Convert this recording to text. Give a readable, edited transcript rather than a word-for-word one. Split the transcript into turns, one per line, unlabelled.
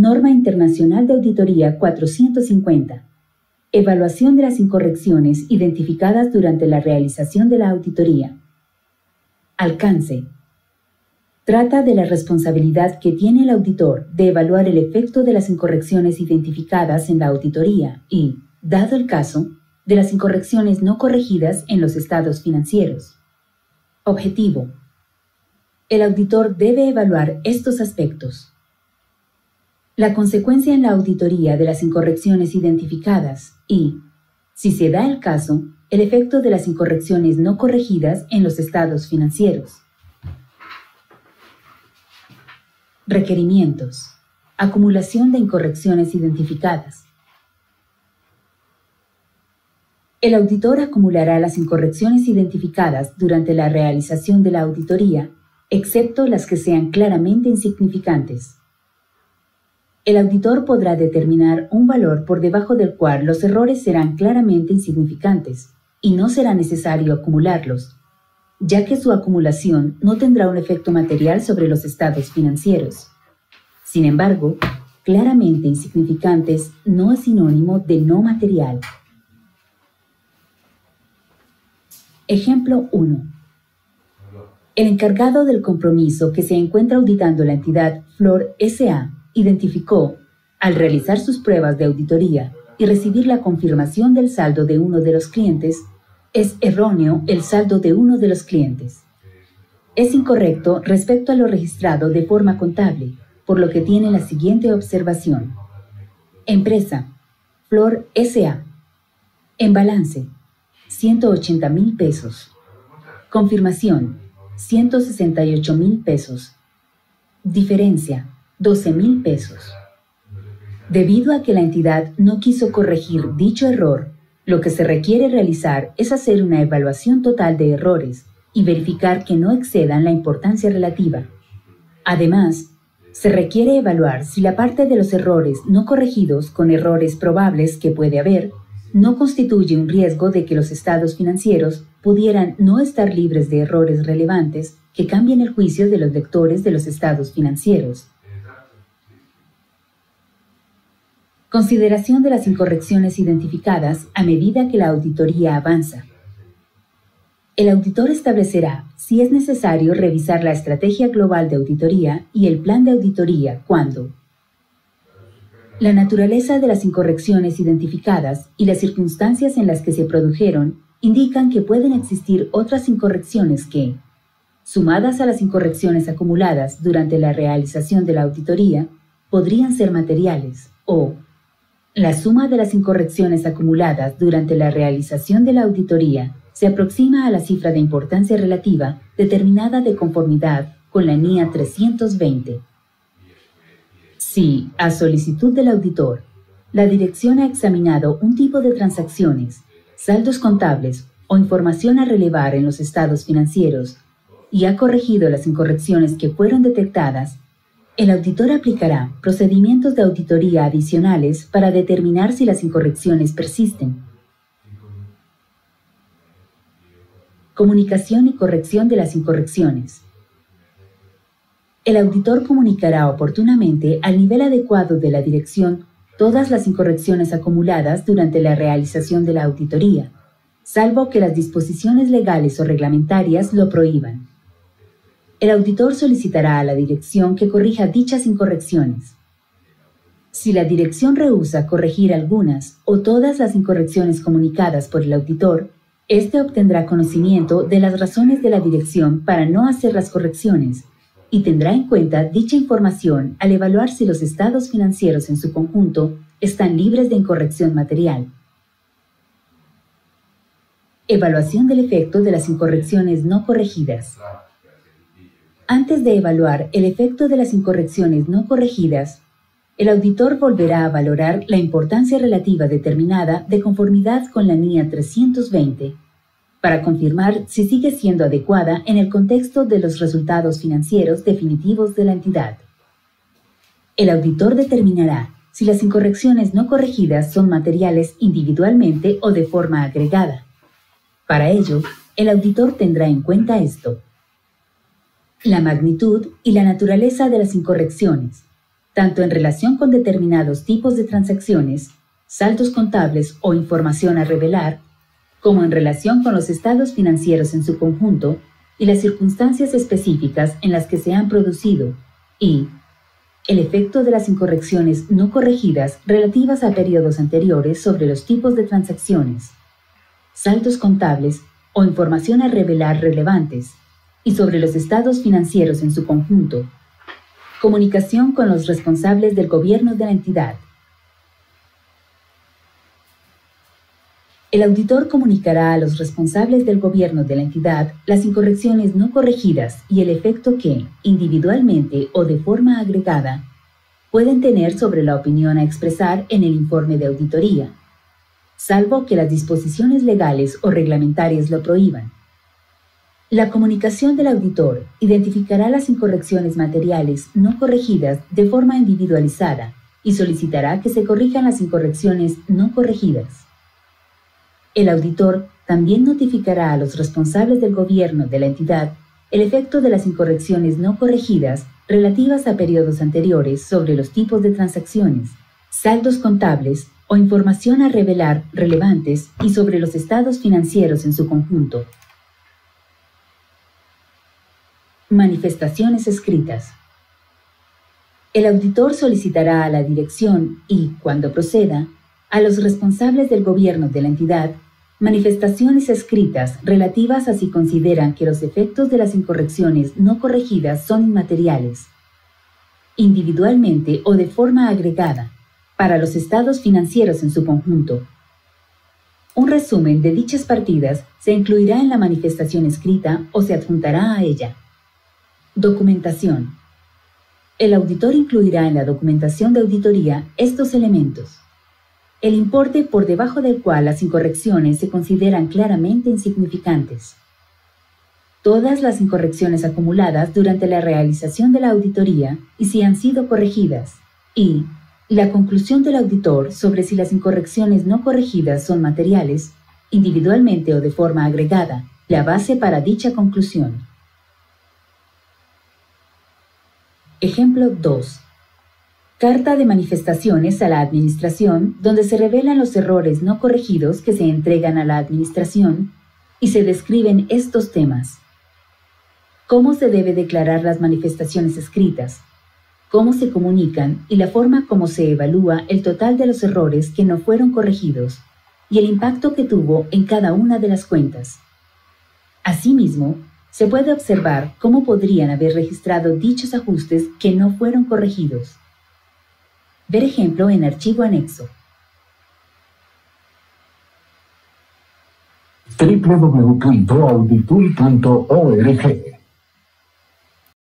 Norma Internacional de Auditoría 450. Evaluación de las incorrecciones identificadas durante la realización de la auditoría. Alcance. Trata de la responsabilidad que tiene el auditor de evaluar el efecto de las incorrecciones identificadas en la auditoría y, dado el caso, de las incorrecciones no corregidas en los estados financieros. Objetivo. El auditor debe evaluar estos aspectos: la consecuencia en la auditoría de las incorrecciones identificadas y, si se da el caso, el efecto de las incorrecciones no corregidas en los estados financieros. Requerimientos. Acumulación de incorrecciones identificadas. El auditor acumulará las incorrecciones identificadas durante la realización de la auditoría, excepto las que sean claramente insignificantes. El auditor podrá determinar un valor por debajo del cual los errores serán claramente insignificantes y no será necesario acumularlos, ya que su acumulación no tendrá un efecto material sobre los estados financieros. Sin embargo, claramente insignificantes no es sinónimo de no material. Ejemplo 1. El encargado del compromiso que se encuentra auditando la entidad Flor S.A. identificó, al realizar sus pruebas de auditoría y recibir la confirmación del saldo de uno de los clientes, es erróneo el saldo de uno de los clientes. Es incorrecto respecto a lo registrado de forma contable, por lo que tiene la siguiente observación. Empresa, Flor S.A. En balance, 180,000 pesos. Confirmación, 168,000 pesos. Diferencia, 12,000 pesos. Debido a que la entidad no quiso corregir dicho error, lo que se requiere realizar es hacer una evaluación total de errores y verificar que no excedan la importancia relativa. Además, se requiere evaluar si la parte de los errores no corregidos con errores probables que puede haber no constituye un riesgo de que los estados financieros pudieran no estar libres de errores relevantes que cambien el juicio de los lectores de los estados financieros. Consideración de las incorrecciones identificadas a medida que la auditoría avanza. El auditor establecerá si es necesario revisar la estrategia global de auditoría y el plan de auditoría cuando la naturaleza de las incorrecciones identificadas y las circunstancias en las que se produjeron indican que pueden existir otras incorrecciones que, sumadas a las incorrecciones acumuladas durante la realización de la auditoría, podrían ser materiales, o la suma de las incorrecciones acumuladas durante la realización de la auditoría se aproxima a la cifra de importancia relativa determinada de conformidad con la NIA 320. Si, a solicitud del auditor, la dirección ha examinado un tipo de transacciones, saldos contables o información a relevar en los estados financieros y ha corregido las incorrecciones que fueron detectadas, el auditor aplicará procedimientos de auditoría adicionales para determinar si las incorrecciones persisten. Comunicación y corrección de las incorrecciones. El auditor comunicará oportunamente al nivel adecuado de la dirección todas las incorrecciones acumuladas durante la realización de la auditoría, salvo que las disposiciones legales o reglamentarias lo prohíban. El auditor solicitará a la dirección que corrija dichas incorrecciones. Si la dirección rehúsa corregir algunas o todas las incorrecciones comunicadas por el auditor, éste obtendrá conocimiento de las razones de la dirección para no hacer las correcciones y tendrá en cuenta dicha información al evaluar si los estados financieros en su conjunto están libres de incorrección material. Evaluación del efecto de las incorrecciones no corregidas. Antes de evaluar el efecto de las incorrecciones no corregidas, el auditor volverá a valorar la importancia relativa determinada de conformidad con la NIA 320 para confirmar si sigue siendo adecuada en el contexto de los resultados financieros definitivos de la entidad. El auditor determinará si las incorrecciones no corregidas son materiales individualmente o de forma agregada. Para ello, el auditor tendrá en cuenta esto: la magnitud y la naturaleza de las incorrecciones, tanto en relación con determinados tipos de transacciones, saldos contables o información a revelar, como en relación con los estados financieros en su conjunto y las circunstancias específicas en las que se han producido, y el efecto de las incorrecciones no corregidas relativas a periodos anteriores sobre los tipos de transacciones, saldos contables o información a revelar relevantes, y sobre los estados financieros en su conjunto. Comunicación con los responsables del gobierno de la entidad. El auditor comunicará a los responsables del gobierno de la entidad las incorrecciones no corregidas y el efecto que, individualmente o de forma agregada, pueden tener sobre la opinión a expresar en el informe de auditoría, salvo que las disposiciones legales o reglamentarias lo prohíban. La comunicación del auditor identificará las incorrecciones materiales no corregidas de forma individualizada y solicitará que se corrijan las incorrecciones no corregidas. El auditor también notificará a los responsables del gobierno de la entidad el efecto de las incorrecciones no corregidas relativas a periodos anteriores sobre los tipos de transacciones, saldos contables o información a revelar relevantes y sobre los estados financieros en su conjunto. Manifestaciones escritas. El auditor solicitará a la dirección y, cuando proceda, a los responsables del gobierno de la entidad manifestaciones escritas relativas a si consideran que los efectos de las incorrecciones no corregidas son inmateriales, individualmente o de forma agregada, para los estados financieros en su conjunto. Un resumen de dichas partidas se incluirá en la manifestación escrita o se adjuntará a ella. Documentación. El auditor incluirá en la documentación de auditoría estos elementos: el importe por debajo del cual las incorrecciones se consideran claramente insignificantes, todas las incorrecciones acumuladas durante la realización de la auditoría y si han sido corregidas, y la conclusión del auditor sobre si las incorrecciones no corregidas son materiales, individualmente o de forma agregada, la base para dicha conclusión. Ejemplo 2. Carta de manifestaciones a la Administración, donde se revelan los errores no corregidos que se entregan a la Administración y se describen estos temas: cómo se debe declarar las manifestaciones escritas, cómo se comunican y la forma como se evalúa el total de los errores que no fueron corregidos y el impacto que tuvo en cada una de las cuentas. Asimismo, se puede observar cómo podrían haber registrado dichos ajustes que no fueron corregidos. Ver ejemplo en archivo anexo.
www.auditul.org